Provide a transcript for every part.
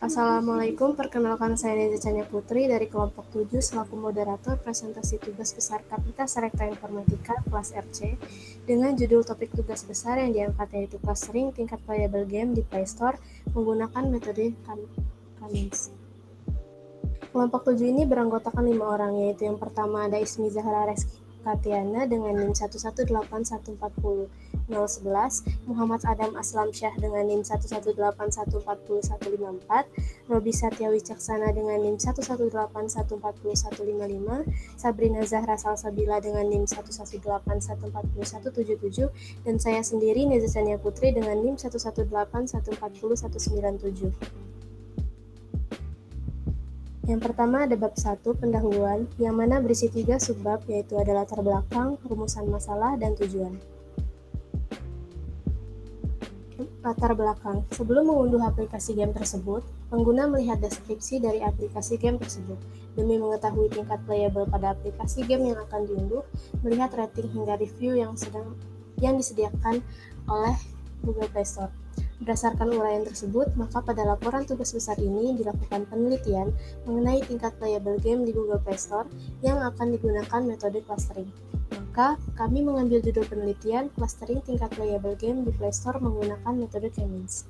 Assalamualaikum, perkenalkan saya Neza Chania Putri dari kelompok 7 selaku moderator presentasi tugas besar Kapasitas Rekta Informatika kelas RC dengan judul topik tugas besar yang diangkat yaitu clustering tingkat playable game di Play Store menggunakan metode Cummins. Kelompok 7 ini beranggotakan 5 orang, yaitu yang pertama ada Ismi Zahra Reski Katiana dengan NIM 118140011, Muhammad Adam Aslam Syah dengan NIM 118140154, Robi Satya Wicaksana dengan NIM 118140155, Sabrina Zahra Salsabila dengan NIM 118140177, dan saya sendiri Neza Chania Putri dengan NIM 118140197. Yang pertama ada bab 1, pendahuluan, yang mana berisi 3 subbab, yaitu ada latar belakang, rumusan masalah, dan tujuan. Latar belakang. Sebelum mengunduh aplikasi game tersebut, pengguna melihat deskripsi dari aplikasi game tersebut. Demi mengetahui tingkat playable pada aplikasi game yang akan diunduh, melihat rating hingga review yang disediakan oleh Google Play Store. Berdasarkan uraian tersebut, maka pada laporan tugas besar ini dilakukan penelitian mengenai tingkat playable game di Google Play Store yang akan digunakan metode clustering. Maka, kami mengambil judul penelitian clustering tingkat playable game di Play Store menggunakan metode Cummins.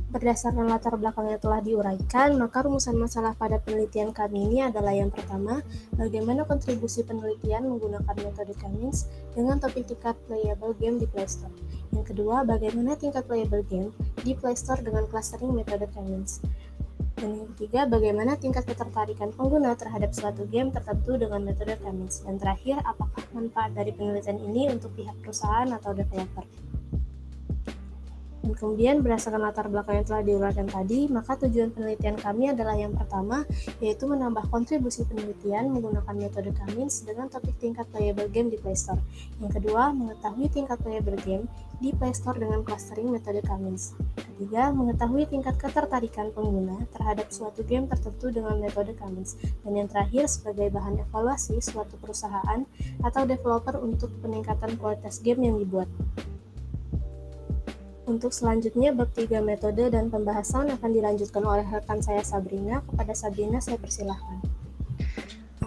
Berdasarkan latar belakang yang telah diuraikan, maka rumusan masalah pada penelitian kami ini adalah yang pertama, bagaimana kontribusi penelitian menggunakan metode Cummins dengan topik tingkat playable game di Play Store. Yang kedua, bagaimana tingkat playable game di Play Store dengan clustering metode Cummins. Dan yang ketiga, bagaimana tingkat ketertarikan pengguna terhadap suatu game tertentu dengan metode Cummins. Dan terakhir, apakah manfaat dari penelitian ini untuk pihak perusahaan atau developer. Dan kemudian berdasarkan latar belakang yang telah diuraikan tadi, maka tujuan penelitian kami adalah yang pertama, yaitu menambah kontribusi penelitian menggunakan metode Cummins dengan topik tingkat playable game di Play Store. Yang kedua, mengetahui tingkat playable game di Play Store dengan clustering metode Cummins. Ketiga, mengetahui tingkat ketertarikan pengguna terhadap suatu game tertentu dengan metode Cummins. Dan yang terakhir, sebagai bahan evaluasi suatu perusahaan atau developer untuk peningkatan kualitas game yang dibuat. Untuk selanjutnya, bab 3 metode dan pembahasan akan dilanjutkan oleh rekan saya Sabrina. Kepada Sabrina, saya persilahkan.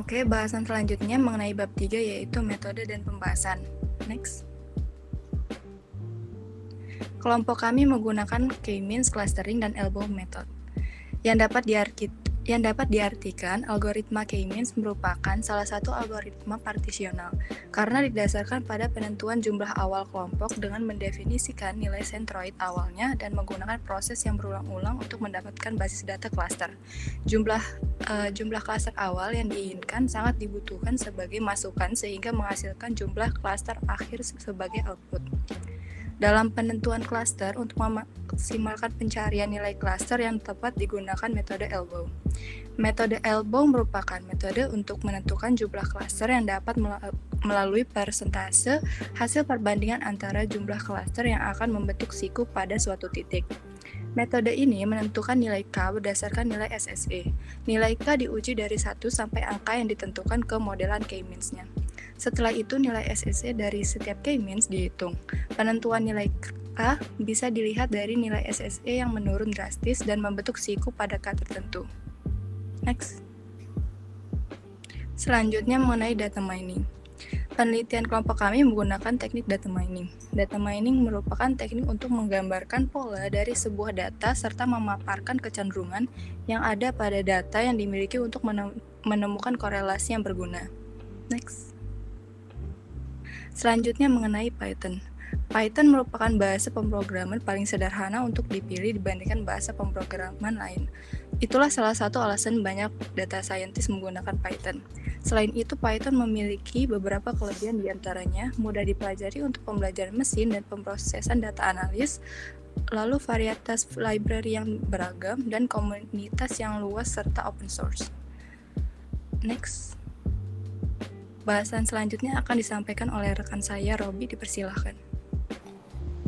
Oke, bahasan selanjutnya mengenai bab 3 yaitu metode dan pembahasan. Next. Kelompok kami menggunakan K-means, clustering, dan elbow method. Yang dapat diartikan, algoritma K-means merupakan salah satu algoritma partisional karena didasarkan pada penentuan jumlah awal kelompok dengan mendefinisikan nilai sentroid awalnya dan menggunakan proses yang berulang-ulang untuk mendapatkan basis data cluster. Jumlah cluster awal yang diinginkan sangat dibutuhkan sebagai masukan sehingga menghasilkan jumlah cluster akhir sebagai output. Dalam penentuan cluster, untuk memaksimalkan pencarian nilai cluster yang tepat digunakan metode elbow. Metode elbow merupakan metode untuk menentukan jumlah cluster yang dapat melalui persentase hasil perbandingan antara jumlah cluster yang akan membentuk siku pada suatu titik. Metode ini menentukan nilai K berdasarkan nilai SSE. Nilai K diuji dari 1 sampai angka yang ditentukan ke modelan K-means-nya. Setelah itu nilai SSE dari setiap K-means dihitung. Penentuan nilai K bisa dilihat dari nilai SSE yang menurun drastis dan membentuk siku pada K tertentu. Next. Selanjutnya mengenai data mining. Penelitian kelompok kami menggunakan teknik data mining. Data mining merupakan teknik untuk menggambarkan pola dari sebuah data serta memaparkan kecenderungan yang ada pada data yang dimiliki untuk menemukan korelasi yang berguna. Next. Selanjutnya mengenai Python. Python merupakan bahasa pemrograman paling sederhana untuk dipilih dibandingkan bahasa pemrograman lain. Itulah salah satu alasan banyak data scientist menggunakan Python. Selain itu, Python memiliki beberapa kelebihan diantaranya mudah dipelajari untuk pembelajaran mesin dan pemrosesan data analis, lalu varietas library yang beragam, dan komunitas yang luas serta open source. Next. Bahasan selanjutnya akan disampaikan oleh rekan saya, Robi, dipersilahkan.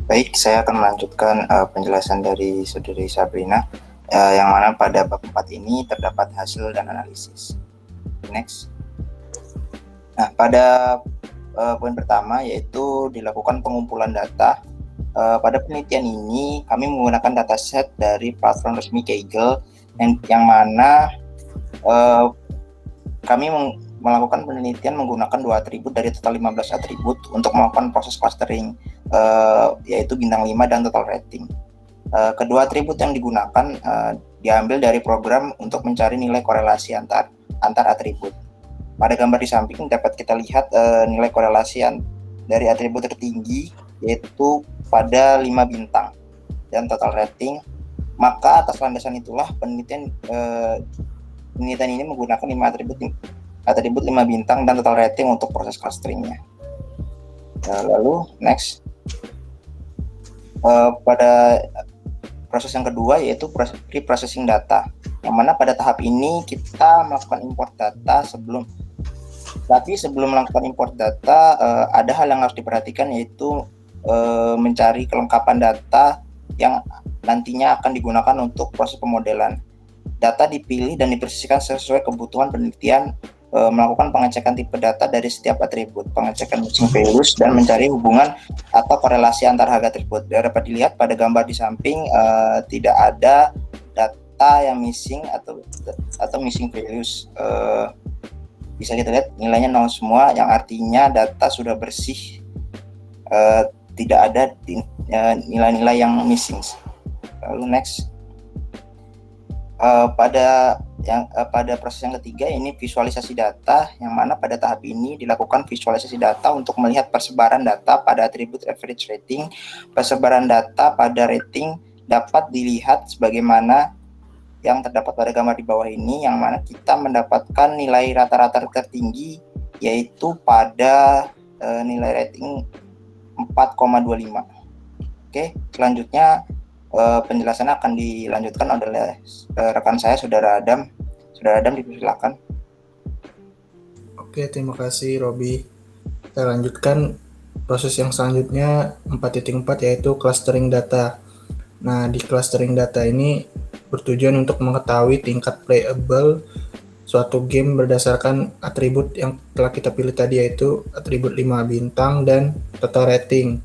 Baik, saya akan melanjutkan penjelasan dari saudari Sabrina, yang mana pada bab 4 ini terdapat hasil dan analisis. Next. Nah, pada poin pertama yaitu dilakukan pengumpulan data Pada penelitian ini kami menggunakan dataset dari platform resmi Kaggle yang mana kami melakukan penelitian menggunakan 2 atribut dari total 15 atribut untuk melakukan proses clustering, yaitu bintang 5 dan total rating. Kedua atribut yang digunakan diambil dari program untuk mencari nilai korelasi antar atribut. Pada gambar di samping dapat kita lihat nilai korelasi dari atribut tertinggi, yaitu pada 5 bintang dan total rating. Maka atas landasan itulah penelitian ini menggunakan 5 atribut 5 bintang dan total rating untuk proses clusteringnya. Lalu next, pada proses yang kedua yaitu pre-processing data, yang mana pada tahap ini kita melakukan import data. Sebelum melakukan import data, ada hal yang harus diperhatikan, yaitu mencari kelengkapan data yang nantinya akan digunakan untuk proses pemodelan. Data dipilih dan dipersiskan sesuai kebutuhan penelitian, melakukan pengecekan tipe data dari setiap atribut, pengecekan matching values, dan mencari hubungan atau korelasi antar harga atribut. Dapat dilihat pada gambar di samping, tidak ada data yang missing atau missing values. Bisa kita lihat nilainya 0 semua, yang artinya data sudah bersih, tidak ada nilai-nilai yang missing. Lalu next, pada proses yang ketiga ini visualisasi data, yang mana pada tahap ini dilakukan visualisasi data untuk melihat persebaran data pada atribut average rating. Persebaran data pada rating dapat dilihat sebagaimana yang terdapat pada gambar di bawah ini, yang mana kita mendapatkan nilai rata-rata tertinggi, yaitu pada nilai rating 4,25. Oke, selanjutnya penjelasannya akan dilanjutkan oleh rekan saya, Saudara Adam. Saudara Adam, dipersilakan. Oke, terima kasih Robi. Kita lanjutkan proses yang selanjutnya 4.4, yaitu clustering data. Nah, di clustering data ini bertujuan untuk mengetahui tingkat playable suatu game berdasarkan atribut yang telah kita pilih tadi, yaitu atribut 5 bintang dan total rating.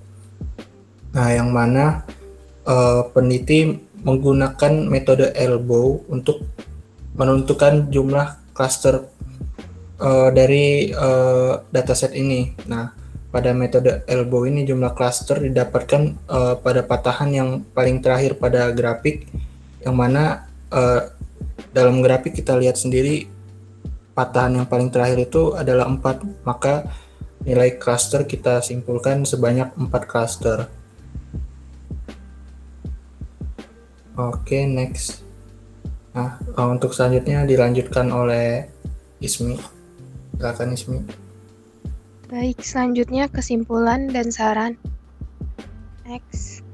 Nah, yang mana peneliti menggunakan metode elbow untuk menentukan jumlah cluster dari dataset ini. Nah, pada metode elbow ini jumlah cluster didapatkan pada patahan yang paling terakhir pada grafik, yang mana dalam grafik kita lihat sendiri patahan yang paling terakhir itu adalah 4, maka nilai cluster kita simpulkan sebanyak 4 cluster. Oke, next. Nah, untuk selanjutnya dilanjutkan oleh Ismi. Silakan Ismi. Baik, selanjutnya kesimpulan dan saran. Next.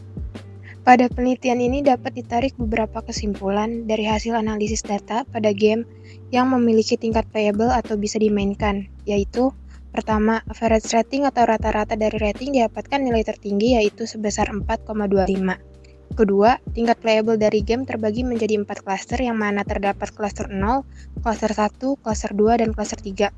Pada penelitian ini dapat ditarik beberapa kesimpulan dari hasil analisis data pada game yang memiliki tingkat playable atau bisa dimainkan, yaitu pertama, average rating atau rata-rata dari rating didapatkan nilai tertinggi, yaitu sebesar 4,25. Kedua, tingkat playable dari game terbagi menjadi 4 cluster, yang mana terdapat cluster 0, cluster 1, cluster 2, dan cluster 3.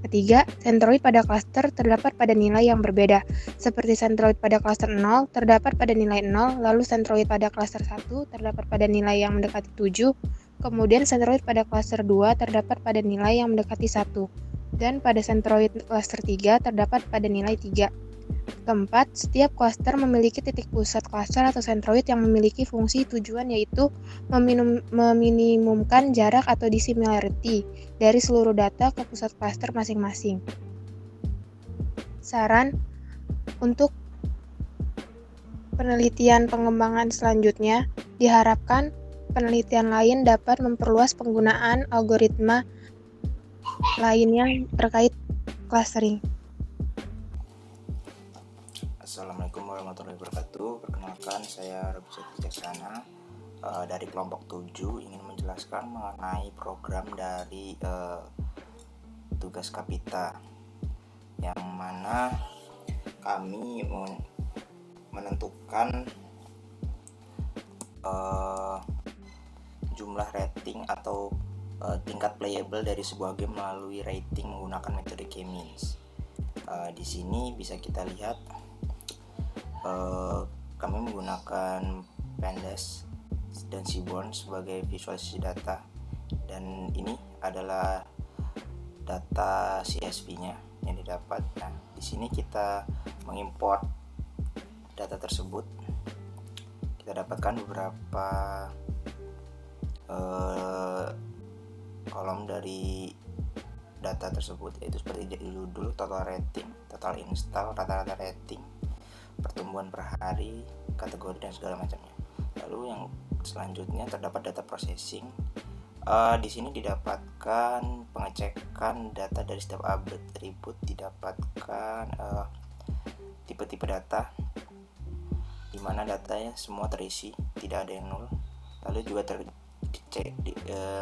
Ketiga, centroid pada cluster terdapat pada nilai yang berbeda, seperti centroid pada cluster 0 terdapat pada nilai 0, lalu centroid pada cluster 1 terdapat pada nilai yang mendekati 7, kemudian centroid pada cluster 2 terdapat pada nilai yang mendekati 1, dan pada centroid cluster 3 terdapat pada nilai 3. Keempat, setiap cluster memiliki titik pusat cluster atau centroid yang memiliki fungsi tujuan, yaitu meminimumkan jarak atau dissimilarity dari seluruh data ke pusat cluster masing-masing. Saran untuk penelitian pengembangan selanjutnya, diharapkan penelitian lain dapat memperluas penggunaan algoritma lainnya terkait clustering. Assalamualaikum warahmatullahi wabarakatuh. Perkenalkan, saya Robi Wijaksana dari kelompok 7, ingin menjelaskan mengenai program dari tugas Kapita, yang mana kami menentukan jumlah rating atau tingkat playable dari sebuah game melalui rating menggunakan metode K-means. Di sini bisa kita lihat kami menggunakan Pandas dan Seaborn sebagai visualisasi data, dan ini adalah data CSV-nya yang didapat. Nah, di sini kita mengimport data tersebut. Kita dapatkan beberapa kolom dari data tersebut, yaitu seperti judul, total rating, total install, rata-rata rating, pertumbuhan per hari, kategori, dan segala macamnya. Lalu yang selanjutnya terdapat data processing. Di sini didapatkan pengecekan data dari setiap atribut, didapatkan tipe-tipe data, di mana datanya semua terisi, tidak ada yang nol. Lalu juga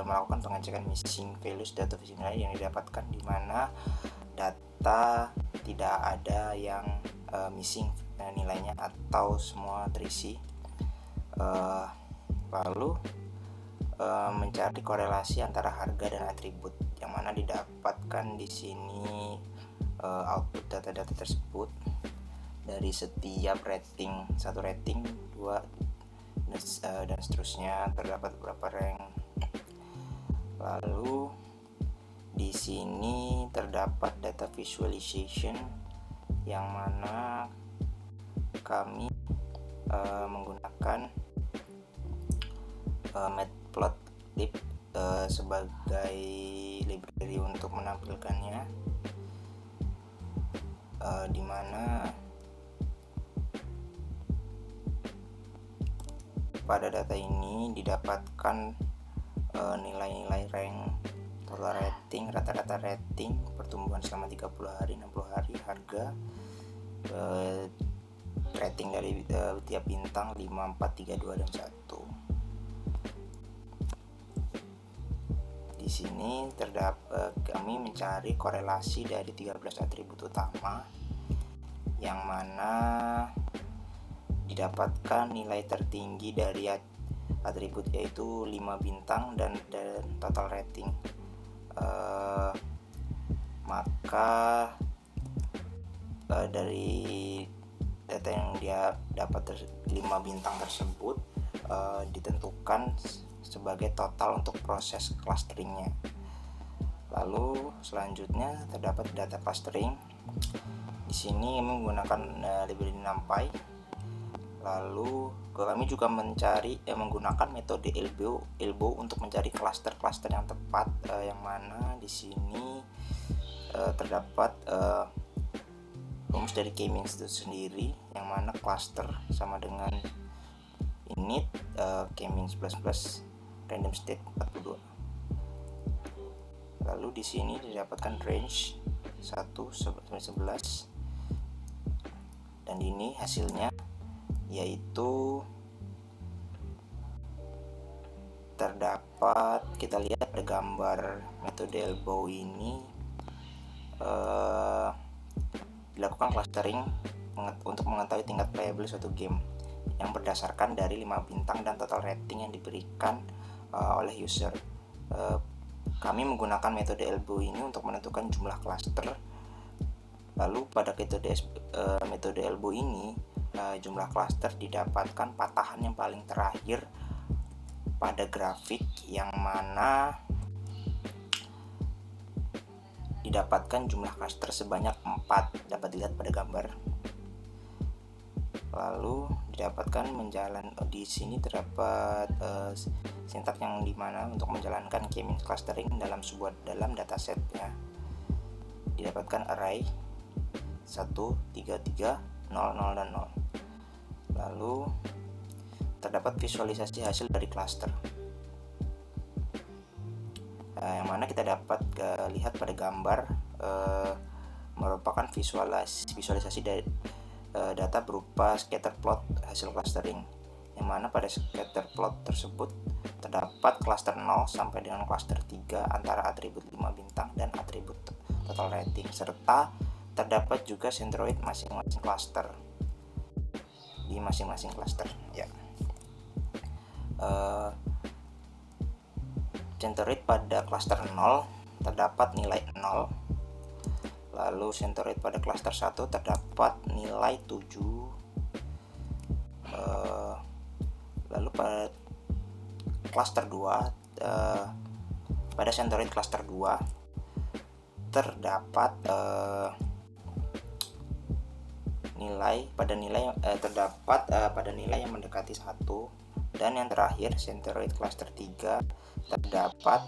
melakukan pengecekan missing values data nilai yang didapatkan, di mana data tidak ada yang missing nilainya atau semua terisi. Lalu mencari korelasi antara harga dan atribut, yang mana didapatkan di sini output data-data tersebut dari setiap rating, 1 rating, 2, dan seterusnya, terdapat beberapa rank. Lalu di sini terdapat data visualization, yang mana kami menggunakan Matplotlib sebagai library untuk menampilkannya, di mana pada data ini didapatkan nilai-nilai rank, total rating, rata-rata rating, pertumbuhan selama 30 hari, 60 hari, harga, rating dari tiap bintang 5, 4, 3, 2, dan 1. Di sini kami mencari korelasi dari 13 atribut utama, yang mana didapatkan nilai tertinggi dari atribut yaitu 5 bintang dan total rating. Maka dari data yang dia dapat 5 bintang tersebut ditentukan sebagai total untuk proses clusteringnya. Lalu selanjutnya terdapat data clustering. Di sini menggunakan library NumPy. Lalu kami juga menggunakan metode elbow untuk mencari cluster-cluster yang tepat, yang mana di sini terdapat rumus dari K-means itu sendiri, yang mana cluster sama dengan init K-means plus random state 42. Lalu di sini didapatkan range 1 sampai 11, dan ini hasilnya yaitu terdapat, kita lihat pada gambar metode elbow ini, dilakukan clustering untuk mengetahui tingkat playable suatu game yang berdasarkan dari 5 bintang dan total rating yang diberikan oleh user. Kami menggunakan metode elbow ini untuk menentukan jumlah cluster. Lalu pada metode elbow ini, jumlah cluster didapatkan patahan yang paling terakhir pada grafik, yang mana didapatkan jumlah cluster sebanyak 4, dapat dilihat pada gambar. Lalu didapatkan di sini terdapat sintak yang dimana untuk menjalankan K-means clustering dalam dataset ya. Didapatkan array 1, 3, 3, 0, 0, dan 0. Lalu terdapat visualisasi hasil dari cluster, yang mana kita dapat lihat pada gambar merupakan visualisasi dari data berupa scatter plot hasil clustering, yang mana pada scatter plot tersebut terdapat cluster 0 sampai dengan cluster 3 antara atribut 5 bintang dan atribut total rating, serta terdapat juga centroid masing-masing cluster di masing-masing cluster ya. Centroid pada cluster 0 terdapat nilai 0. Lalu centroid pada cluster 1 terdapat nilai 7. cluster 2, pada Centroid cluster 2 terdapat nilai yang mendekati 1, dan yang terakhir Centroid cluster 3 terdapat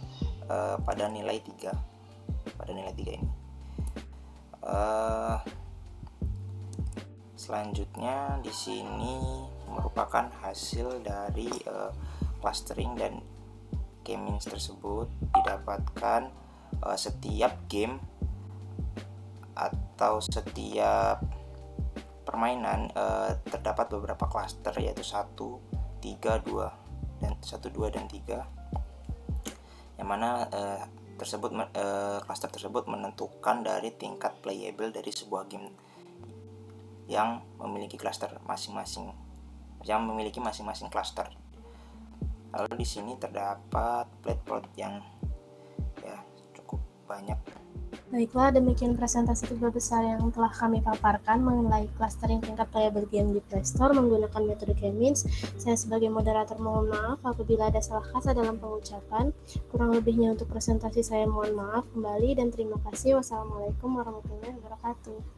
pada nilai 3 ini. Selanjutnya di sini merupakan hasil dari clustering dan K-means tersebut didapatkan setiap game atau setiap permainan terdapat beberapa cluster, yaitu 1, 3, 2 dan 3, yang mana cluster tersebut menentukan dari tingkat playable dari sebuah game yang memiliki masing-masing cluster. Lalu di sini terdapat plot yang cukup banyak. Baiklah, demikian presentasi 3 besar yang telah kami paparkan mengenai clustering tingkat playable game di Play Store menggunakan metode K-means. Saya sebagai moderator mohon maaf apabila ada salah kata dalam pengucapan. Kurang lebihnya untuk presentasi saya mohon maaf kembali dan terima kasih. Wassalamualaikum warahmatullahi wabarakatuh.